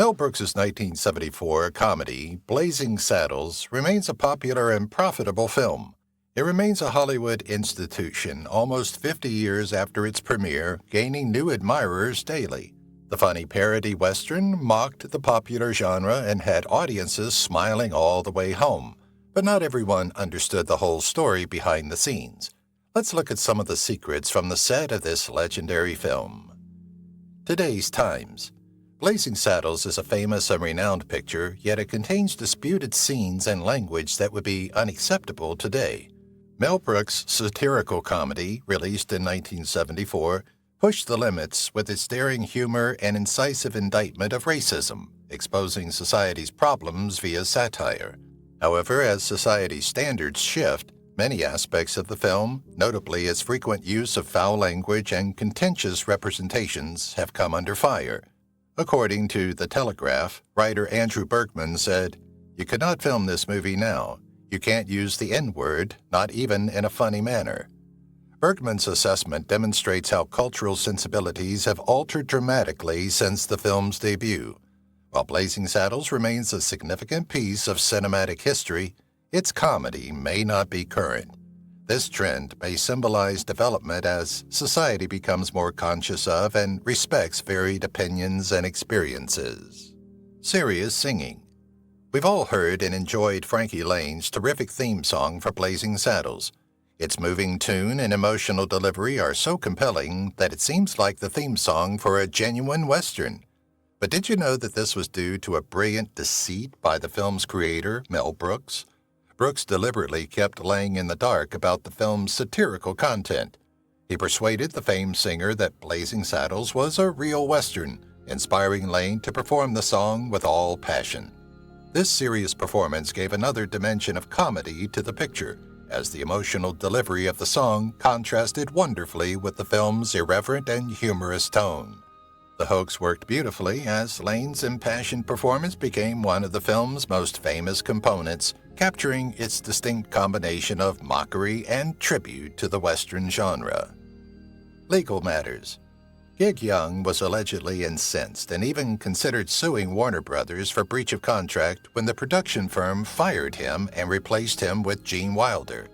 Mel Brooks's 1974 comedy, Blazing Saddles, remains a popular and profitable film. It remains a Hollywood institution almost 50 years after its premiere, gaining new admirers daily. The funny parody Western mocked the popular genre and had audiences smiling all the way home. But not everyone understood the whole story behind the scenes. Let's look at some of the secrets from the set of this legendary film. Today's times. Blazing Saddles is a famous and renowned picture, yet it contains disputed scenes and language that would be unacceptable today. Mel Brooks' satirical comedy, released in 1974, pushed the limits with its daring humor and incisive indictment of racism, exposing society's problems via satire. However, as society's standards shift, many aspects of the film, notably its frequent use of foul language and contentious representations, have come under fire. According to The Telegraph, writer Andrew Bergman said, "You could not film this movie now. You can't use the N-word, not even in a funny manner." Bergman's assessment demonstrates how cultural sensibilities have altered dramatically since the film's debut. While Blazing Saddles remains a significant piece of cinematic history, its comedy may not be current. This trend may symbolize development as society becomes more conscious of and respects varied opinions and experiences. Serious singing. We've all heard and enjoyed Frankie Lane's terrific theme song for Blazing Saddles. Its moving tune and emotional delivery are so compelling that it seems like the theme song for a genuine Western. But did you know that this was due to a brilliant deceit by the film's creator, Mel Brooks? Brooks deliberately kept laying in the dark about the film's satirical content. He persuaded the famed singer that Blazing Saddles was a real Western, inspiring Lane to perform the song with all passion. This serious performance gave another dimension of comedy to the picture, as the emotional delivery of the song contrasted wonderfully with the film's irreverent and humorous tone. The hoax worked beautifully as Lane's impassioned performance became one of the film's most famous components, capturing its distinct combination of mockery and tribute to the Western genre. Legal matters. Gig Young was allegedly incensed and even considered suing Warner Brothers for breach of contract when the production firm fired him and replaced him with Gene Wilder.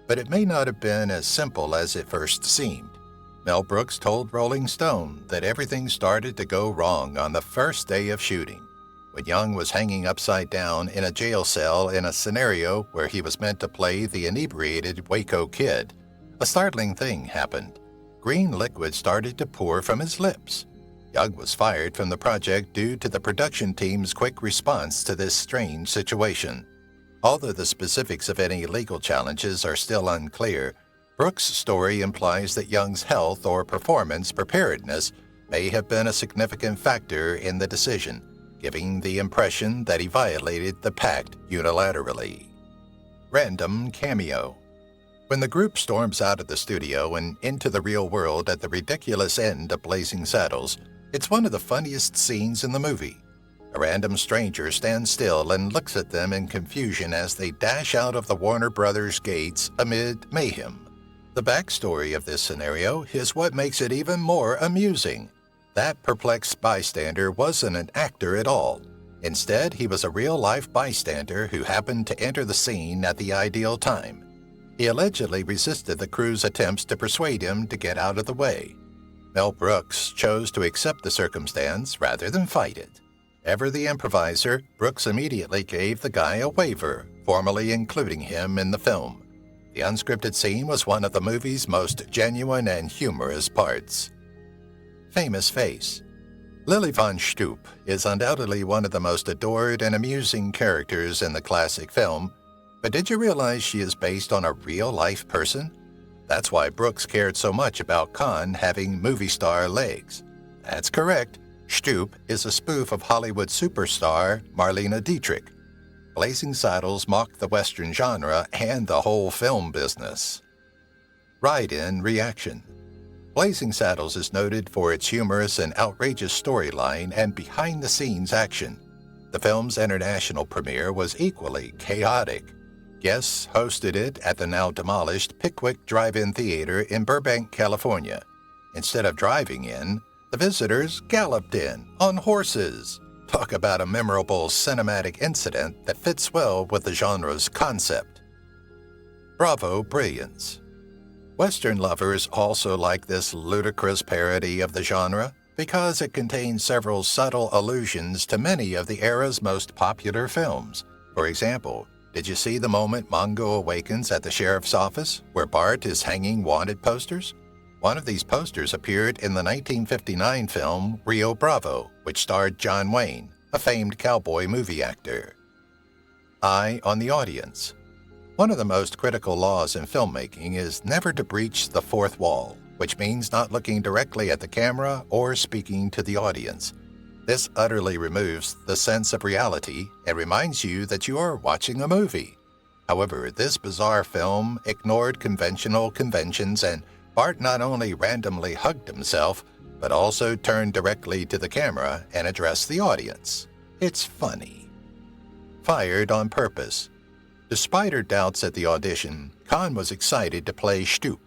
But it may not have been as simple as it first seemed. Mel Brooks told Rolling Stone that everything started to go wrong on the first day of shooting, when Young was hanging upside down in a jail cell in a scenario where he was meant to play the inebriated Waco Kid. A startling thing happened. Green liquid started to pour from his lips. Young was fired from the project due to the production team's quick response to this strange situation. Although the specifics of any legal challenges are still unclear, Brooks' story implies that Young's health or performance preparedness may have been a significant factor in the decision, giving the impression that he violated the pact unilaterally. Random cameo. When the group storms out of the studio and into the real world at the ridiculous end of Blazing Saddles, it's one of the funniest scenes in the movie. A random stranger stands still and looks at them in confusion as they dash out of the Warner Brothers gates amid mayhem. The backstory of this scenario is what makes it even more amusing. That perplexed bystander wasn't an actor at all. Instead, he was a real-life bystander who happened to enter the scene at the ideal time. He allegedly resisted the crew's attempts to persuade him to get out of the way. Mel Brooks chose to accept the circumstance rather than fight it. Ever the improviser, Brooks immediately gave the guy a waiver, formally including him in the film. The unscripted scene was one of the movie's most genuine and humorous parts. Famous face. Lily von Shtupp is undoubtedly one of the most adored and amusing characters in the classic film, but did you realize she is based on a real-life person? That's why Brooks cared so much about Khan having movie star legs. That's correct. Shtupp is a spoof of Hollywood superstar Marlene Dietrich. Blazing Saddles mocked the Western genre and the whole film business. Ride-in reaction. Blazing Saddles is noted for its humorous and outrageous storyline and behind-the-scenes action. The film's international premiere was equally chaotic. Guests hosted it at the now-demolished Pickwick Drive-In Theater in Burbank, California. Instead of driving in, the visitors galloped in on horses. Talk about a memorable cinematic incident that fits well with the genre's concept. Bravo brilliance. Western lovers also like this ludicrous parody of the genre because it contains several subtle allusions to many of the era's most popular films. For example, did you see the moment Mongo awakens at the sheriff's office where Bart is hanging wanted posters? One of these posters appeared in the 1959 film Rio Bravo, which starred John Wayne, a famed cowboy movie actor. Eye on the audience. One of the most critical laws in filmmaking is never to breach the fourth wall, which means not looking directly at the camera or speaking to the audience. This utterly removes the sense of reality and reminds you that you are watching a movie. However, this bizarre film ignored conventional conventions, and Bart not only randomly hugged himself, but also turned directly to the camera and addressed the audience. It's funny. Fired on purpose. Despite her doubts at the audition, Khan was excited to play Stoop.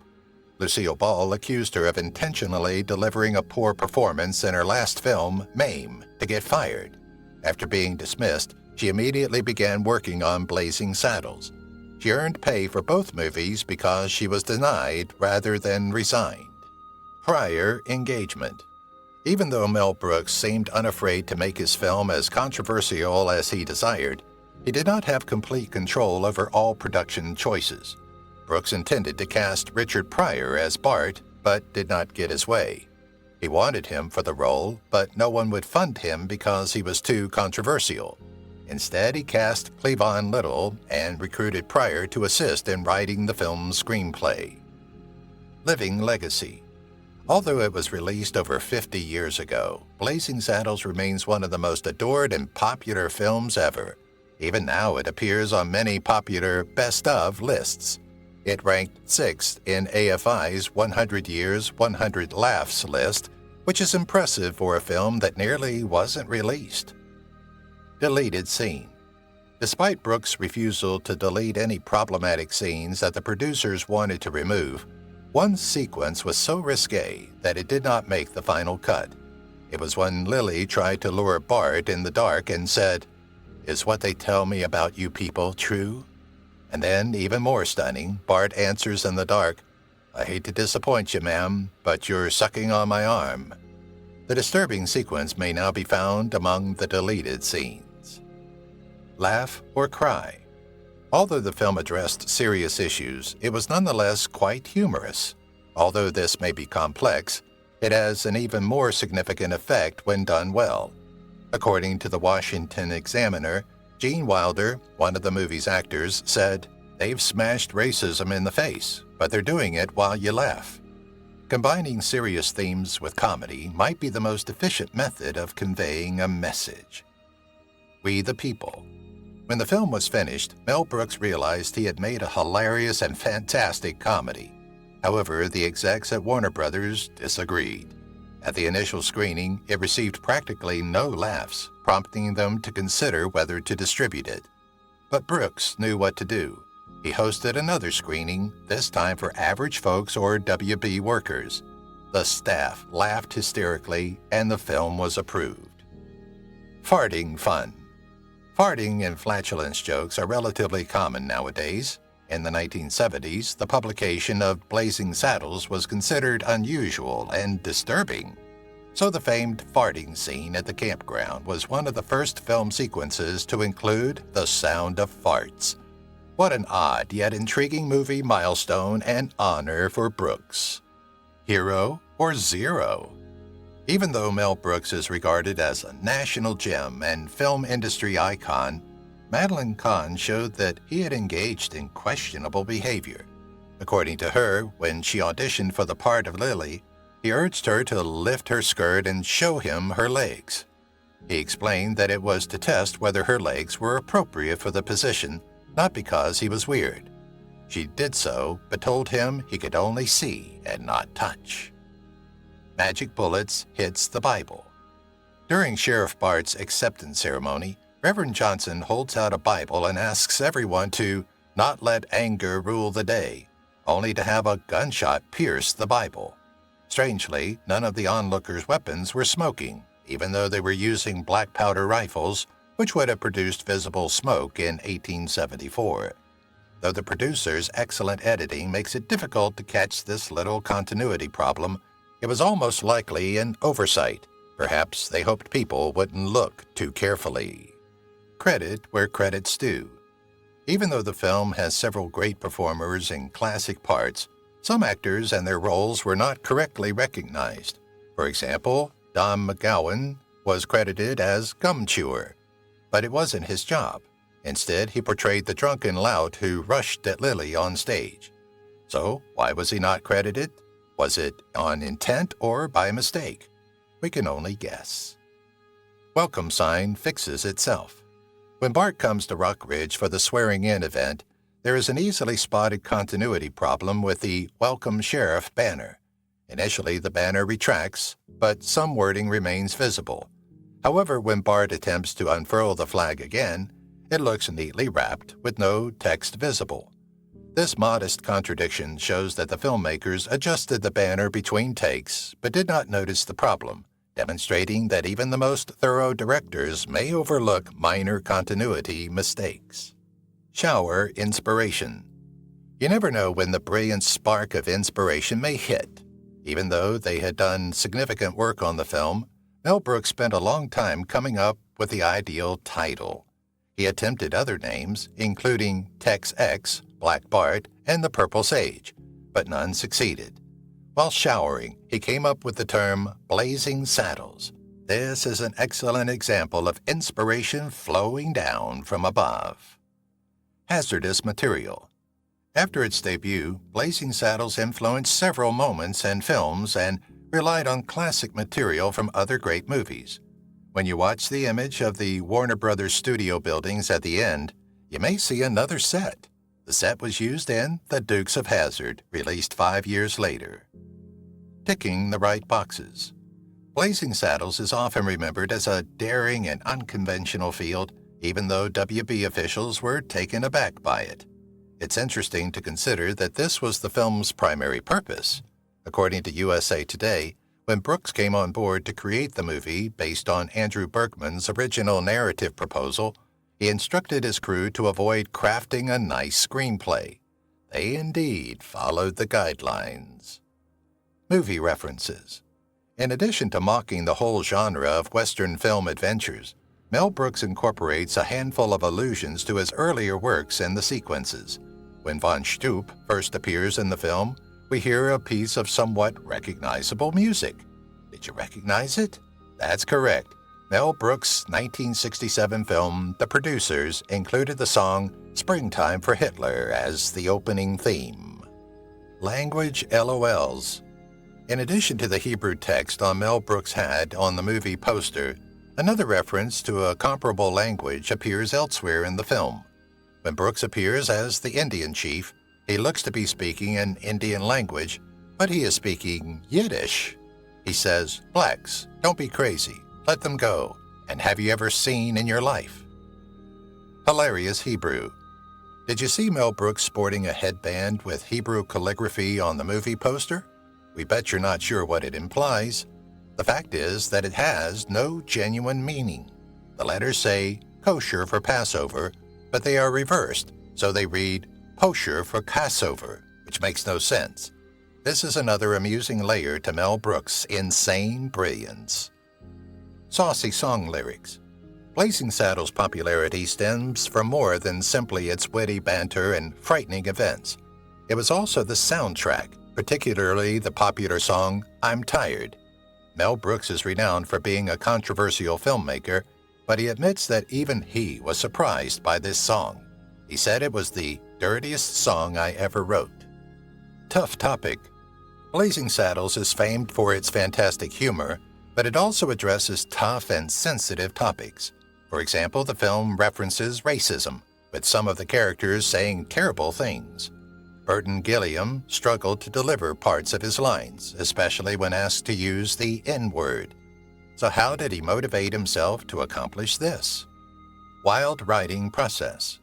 Lucille Ball accused her of intentionally delivering a poor performance in her last film, Mame, to get fired. After being dismissed, she immediately began working on Blazing Saddles. She earned pay for both movies because she was denied rather than resigned. Prior engagement. Even though Mel Brooks seemed unafraid to make his film as controversial as he desired, he did not have complete control over all production choices. Brooks intended to cast Richard Pryor as Bart, but did not get his way. He wanted him for the role, but no one would fund him because he was too controversial. Instead, he cast Cleavon Little and recruited Pryor to assist in writing the film's screenplay. Living legacy. Although it was released over 50 years ago, Blazing Saddles remains one of the most adored and popular films ever. Even now, it appears on many popular best of lists. It ranked 6th in AFI's 100 Years, 100 Laughs list, which is impressive for a film that nearly wasn't released. Deleted scene. Despite Brooks' refusal to delete any problematic scenes that the producers wanted to remove, one sequence was so risque that it did not make the final cut. It was when Lily tried to lure Bart in the dark and said, "Is what they tell me about you people true?" And then, even more stunning, Bart answers in the dark, "I hate to disappoint you, ma'am, but you're sucking on my arm." The disturbing sequence may now be found among the deleted scenes. Laugh or cry. Although the film addressed serious issues, it was nonetheless quite humorous. Although this may be complex, it has an even more significant effect when done well. According to the Washington Examiner, Gene Wilder, one of the movie's actors, said, "They've smashed racism in the face, but they're doing it while you laugh." Combining serious themes with comedy might be the most efficient method of conveying a message. We the People. When the film was finished, Mel Brooks realized he had made a hilarious and fantastic comedy. However, the execs at Warner Brothers disagreed. At the initial screening, it received practically no laughs, prompting them to consider whether to distribute it. But Brooks knew what to do. He hosted another screening, this time for average folks or WB workers. The staff laughed hysterically, and the film was approved. Farting fun. Farting and flatulence jokes are relatively common nowadays. In the 1970s, the publication of Blazing Saddles was considered unusual and disturbing. So the famed farting scene at the campground was one of the first film sequences to include the sound of farts. What an odd yet intriguing movie milestone and honor for Brooks. Hero or zero? Even though Mel Brooks is regarded as a national gem and film industry icon, Madeline Kahn showed that he had engaged in questionable behavior. According to her, when she auditioned for the part of Lily, he urged her to lift her skirt and show him her legs. He explained that it was to test whether her legs were appropriate for the position, not because he was weird. She did so, but told him he could only see and not touch. Magic bullets hits the Bible. During Sheriff Bart's acceptance ceremony, Reverend Johnson holds out a Bible and asks everyone to not let anger rule the day, only to have a gunshot pierce the Bible. Strangely, none of the onlookers' weapons were smoking, even though they were using black powder rifles, which would have produced visible smoke in 1874. Though the producer's excellent editing makes it difficult to catch this little continuity problem, it was almost likely an oversight. Perhaps they hoped people wouldn't look too carefully. Credit where credit's due. Even though the film has several great performers in classic parts, some actors and their roles were not correctly recognized. For example, Don McGowan was credited as Gum Chewer, but it wasn't his job. Instead, he portrayed the drunken lout who rushed at Lily on stage. So, why was he not credited? Was it on intent or by mistake? We can only guess. Welcome sign fixes itself. When Bart comes to Rock Ridge for the swearing-in event, there is an easily spotted continuity problem with the Welcome Sheriff banner. Initially, the banner retracts, but some wording remains visible. However, when Bart attempts to unfurl the flag again, it looks neatly wrapped with no text visible. This modest contradiction shows that the filmmakers adjusted the banner between takes but did not notice the problem, demonstrating that even the most thorough directors may overlook minor continuity mistakes. Shower inspiration. You never know when the brilliant spark of inspiration may hit. Even though they had done significant work on the film, Mel Brooks spent a long time coming up with the ideal title. He attempted other names, including Tex X, Black Bart, and the Purple Sage, but none succeeded. While showering, he came up with the term Blazing Saddles. This is an excellent example of inspiration flowing down from above. Hazardous material. After its debut, Blazing Saddles influenced several moments and films and relied on classic material from other great movies. When you watch the image of the Warner Brothers studio buildings at the end, you may see another set. The set was used in The Dukes of Hazzard, released 5 years later. Ticking the right boxes. Blazing Saddles is often remembered as a daring and unconventional field, even though WB officials were taken aback by it. It's interesting to consider that this was the film's primary purpose. According to USA Today, when Brooks came on board to create the movie based on Andrew Berkman's original narrative proposal, he instructed his crew to avoid crafting a nice screenplay. They indeed followed the guidelines. Movie references. In addition to mocking the whole genre of Western film adventures, Mel Brooks incorporates a handful of allusions to his earlier works in the sequences. When Von Stoop first appears in the film, we hear a piece of somewhat recognizable music. Did you recognize it? That's correct. Mel Brooks' 1967 film, The Producers, included the song Springtime for Hitler as the opening theme. Language LOLs. In addition to the Hebrew text on Mel Brooks' hat on the movie poster, another reference to a comparable language appears elsewhere in the film. When Brooks appears as the Indian chief, he looks to be speaking an Indian language, but he is speaking Yiddish. He says, "Blacks, don't be crazy. Let them go. And have you ever seen in your life?" Hilarious Hebrew. Did you see Mel Brooks sporting a headband with Hebrew calligraphy on the movie poster? We bet you're not sure what it implies. The fact is that it has no genuine meaning. The letters say kosher for Passover, but they are reversed, so they read kosher for Passover, which makes no sense. This is another amusing layer to Mel Brooks' insane brilliance. Saucy song lyrics. Blazing Saddles' popularity stems from more than simply its witty banter and frightening events. It was also the soundtrack, particularly the popular song I'm Tired. Mel Brooks is renowned for being a controversial filmmaker, but he admits that even he was surprised by this song. He said it was the dirtiest song I ever wrote. Tough topic. Blazing Saddles is famed for its fantastic humor, but it also addresses tough and sensitive topics. For example, the film references racism, with some of the characters saying terrible things. Burton Gilliam struggled to deliver parts of his lines, especially when asked to use the N-word. So how did he motivate himself to accomplish this? Wild writing process.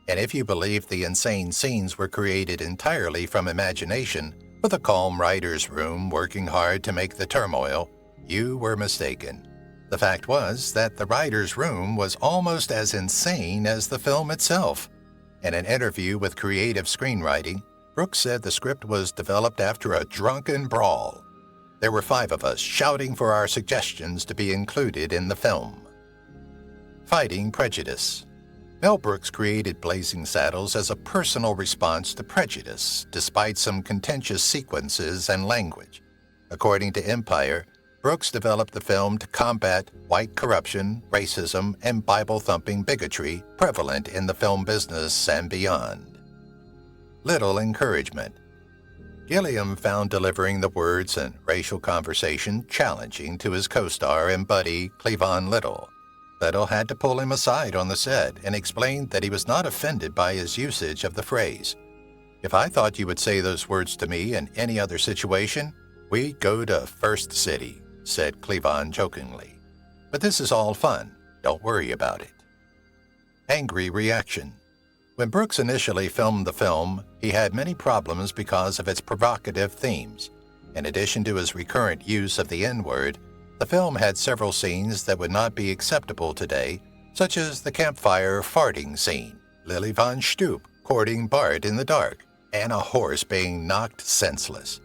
And if you believe the insane scenes were created entirely from imagination, with a calm writer's room working hard to make the turmoil, you were mistaken. The fact was that the writer's room was almost as insane as the film itself. In an interview with Creative Screenwriting, Brooks said the script was developed after a drunken brawl. There were 5 of us shouting for our suggestions to be included in the film. Fighting prejudice. Mel Brooks created Blazing Saddles as a personal response to prejudice, despite some contentious sequences and language. According to Empire, Brooks developed the film to combat white corruption, racism, and Bible-thumping bigotry prevalent in the film business and beyond. Little encouragement. Gilliam found delivering the words and racial conversation challenging to his co-star and buddy Cleavon Little. Little had to pull him aside on the set and explain that he was not offended by his usage of the phrase. "If I thought you would say those words to me in any other situation, we'd go to First City," said Cleavon jokingly. "But this is all fun. Don't worry about it." Angry reaction. When Brooks initially filmed the film, he had many problems because of its provocative themes. In addition to his recurrent use of the N-word, the film had several scenes that would not be acceptable today, such as the campfire farting scene, Lily Von Stoop courting Bart in the dark, and a horse being knocked senseless.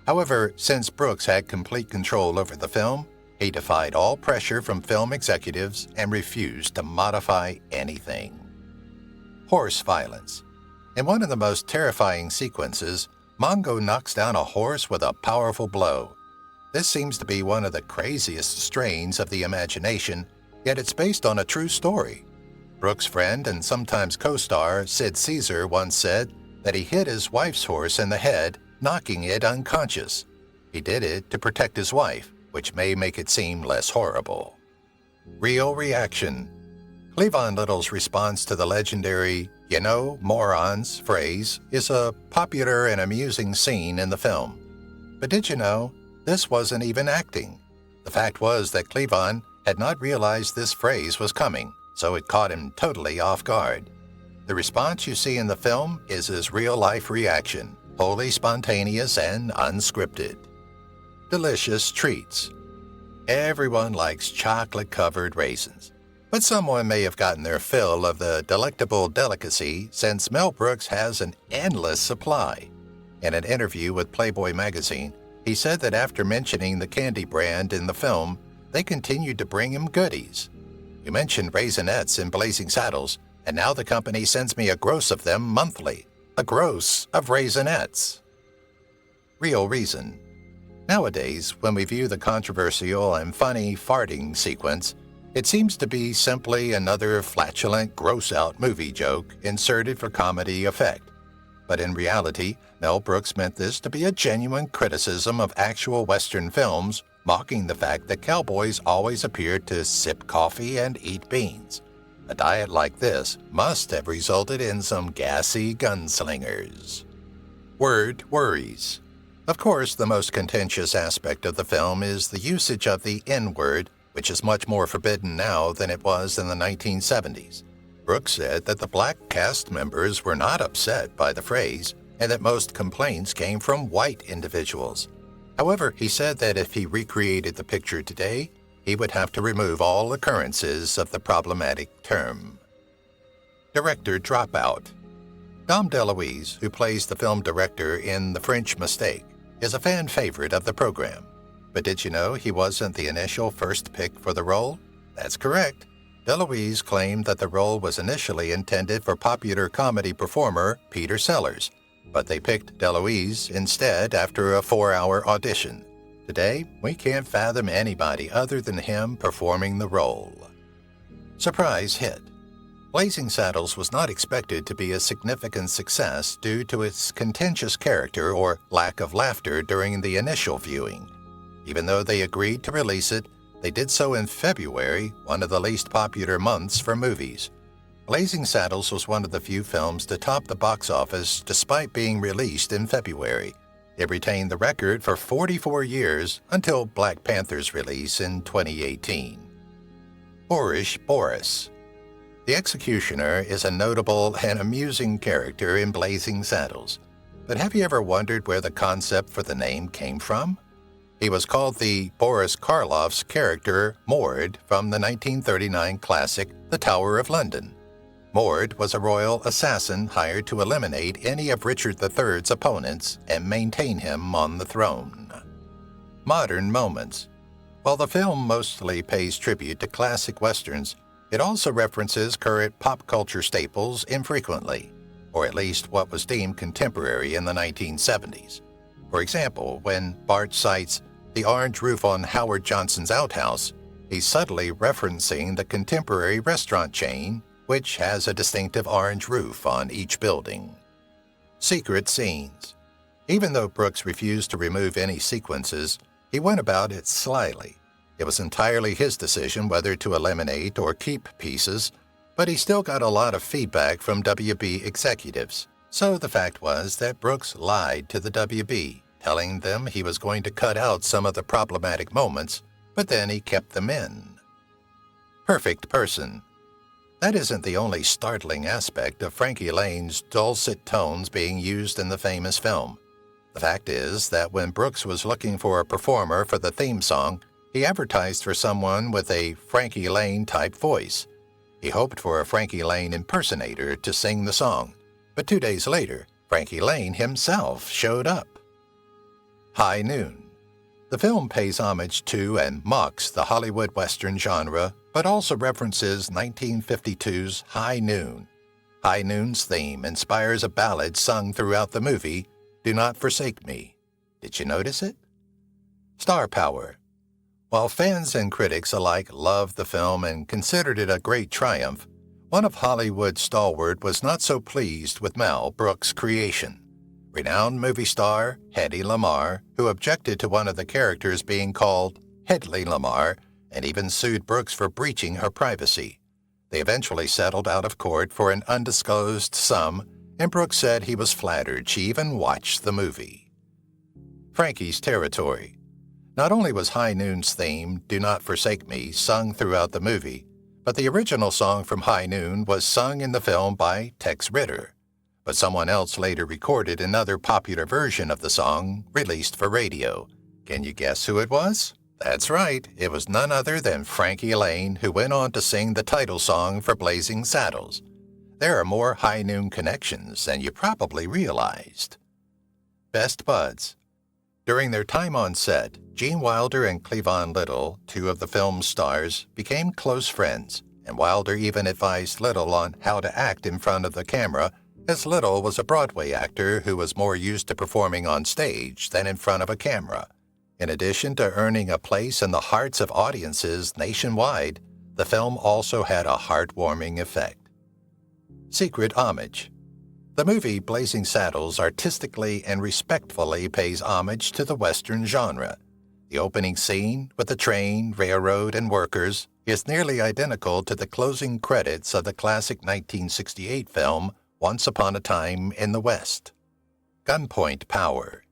However, since Brooks had complete control over the film, he defied all pressure from film executives and refused to modify anything. Horse violence. In one of the most terrifying sequences, Mongo knocks down a horse with a powerful blow. This seems to be one of the craziest strains of the imagination, yet it's based on a true story. Brooks' friend and sometimes co-star Sid Caesar once said that he hit his wife's horse in the head, knocking it unconscious. He did it to protect his wife, which may make it seem less horrible. Real reaction. Cleavon Little's response to the legendary, "You know, morons" phrase is a popular and amusing scene in the film. But did you know, this wasn't even acting? The fact was that Cleavon had not realized this phrase was coming, so it caught him totally off guard. The response you see in the film is his real-life reaction, wholly spontaneous and unscripted. Delicious treats. Everyone likes chocolate-covered raisins, but someone may have gotten their fill of the delectable delicacy since Mel Brooks has an endless supply. In an interview with Playboy magazine, he said that after mentioning the candy brand in the film, they continued to bring him goodies. "You mentioned raisinets in Blazing Saddles, and now the company sends me a gross of them monthly. A gross of raisinets." Real reason. Nowadays, when we view the controversial and funny farting sequence, it seems to be simply another flatulent, gross-out movie joke inserted for comedy effect. But in reality, Mel Brooks meant this to be a genuine criticism of actual Western films, mocking the fact that cowboys always appeared to sip coffee and eat beans. A diet like this must have resulted in some gassy gunslingers. Word worries. Of course, the most contentious aspect of the film is the usage of the N-word, which is much more forbidden now than it was in the 1970s. Brooks said that the black cast members were not upset by the phrase, and that most complaints came from white individuals. However, he said that if he recreated the picture today, he would have to remove all occurrences of the problematic term. Director dropout. Dom DeLuise, who plays the film director in The French Mistake, is a fan favorite of the program. But did you know he wasn't the initial first pick for the role? That's correct. DeLuise claimed that the role was initially intended for popular comedy performer Peter Sellers, but they picked DeLuise instead after a 4-hour audition. Today, we can't fathom anybody other than him performing the role. Surprise hit. Blazing Saddles was not expected to be a significant success due to its contentious character or lack of laughter during the initial viewing. Even though they agreed to release it, they did so in February, one of the least popular months for movies. Blazing Saddles was one of the few films to top the box office despite being released in February. It retained the record for 44 years until Black Panther's release in 2018. Boorish Boris. The executioner is a notable and amusing character in Blazing Saddles. But have you ever wondered where the concept for the name came from? He was called the Boris Karloff's character Mord from the 1939 classic The Tower of London. Mord was a royal assassin hired to eliminate any of Richard III's opponents and maintain him on the throne. Modern moments. While the film mostly pays tribute to classic westerns, it also references current pop culture staples infrequently, or at least what was deemed contemporary in the 1970s. For example, when Bart cites the orange roof on Howard Johnson's outhouse, he's subtly referencing the contemporary restaurant chain, which has a distinctive orange roof on each building. Secret scenes. Even though Brooks refused to remove any sequences, he went about it slyly. It was entirely his decision whether to eliminate or keep pieces, but he still got a lot of feedback from WB executives. So the fact was that Brooks lied to the WB, telling them he was going to cut out some of the problematic moments, but then he kept them in. Perfect person. That isn't the only startling aspect of Frankie Lane's dulcet tones being used in the famous film. The fact is that when Brooks was looking for a performer for the theme song, he advertised for someone with a Frankie Lane-type voice. He hoped for a Frankie Lane impersonator to sing the song, but 2 days later, Frankie Lane himself showed up. High Noon. The film pays homage to and mocks the Hollywood Western genre, but also references 1952's High Noon. High Noon's theme inspires a ballad sung throughout the movie, Do Not Forsake Me. Did you notice it? Star power. While fans and critics alike loved the film and considered it a great triumph, one of Hollywood's stalwart was not so pleased with Mel Brooks' creation. Renowned movie star Hedy Lamarr, who objected to one of the characters being called Hedley Lamarr and even sued Brooks for breaching her privacy. They eventually settled out of court for an undisclosed sum, and Brooks said he was flattered she even watched the movie. Frankie's territory. Not only was High Noon's theme, Do Not Forsake Me, sung throughout the movie, but the original song from High Noon was sung in the film by Tex Ritter. But someone else later recorded another popular version of the song released for radio. Can you guess who it was? That's right, it was none other than Frankie Lane, who went on to sing the title song for Blazing Saddles. There are more High Noon connections than you probably realized. Best buds. During their time on set, Gene Wilder and Cleavon Little, two of the film's stars, became close friends, and Wilder even advised Little on how to act in front of the camera, as Little was a Broadway actor who was more used to performing on stage than in front of a camera. In addition to earning a place in the hearts of audiences nationwide, the film also had a heartwarming effect. Secret homage. The movie Blazing Saddles artistically and respectfully pays homage to the Western genre. The opening scene, with the train, railroad, and workers, is nearly identical to the closing credits of the classic 1968 film Once Upon a Time in the West. Gunpoint power.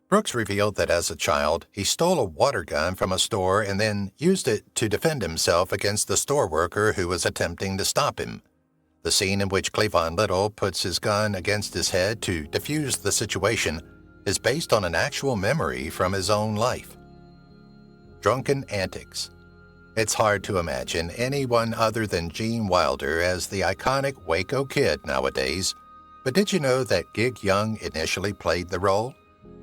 Brooks revealed that as a child, he stole a water gun from a store and then used it to defend himself against the store worker who was attempting to stop him. The scene in which Cleavon Little puts his gun against his head to defuse the situation is based on an actual memory from his own life. Drunken antics. It's hard to imagine anyone other than Gene Wilder as the iconic Waco Kid nowadays, but did you know that Gig Young initially played the role?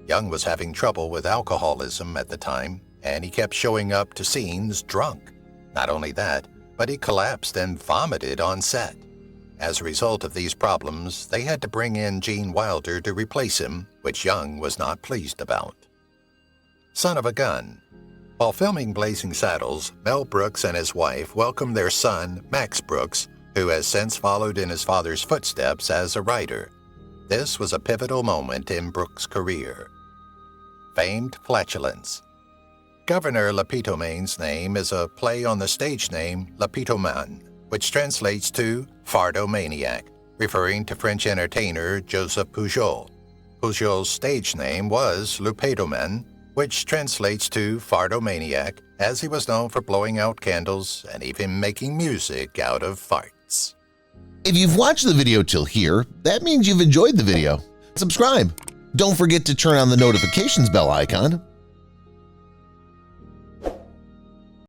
Young was having trouble with alcoholism at the time, and he kept showing up to scenes drunk. Not only that, but he collapsed and vomited on set. As a result of these problems, they had to bring in Gene Wilder to replace him, which Young was not pleased about. Son of a gun. While filming Blazing Saddles, Mel Brooks and his wife welcomed their son, Max Brooks, who has since followed in his father's footsteps as a writer. This was a pivotal moment in Brooks' career. Famed flatulence. Governor Lapitomane's name is a play on the stage name Lapitoman, which translates to Fardomaniac, referring to French entertainer Joseph Pujol. Pujol's stage name was Lupedoman, which translates to Fardomaniac, as he was known for blowing out candles and even making music out of farts. If you've watched the video till here, that means you've enjoyed the video. Subscribe. Don't forget to turn on the notifications bell icon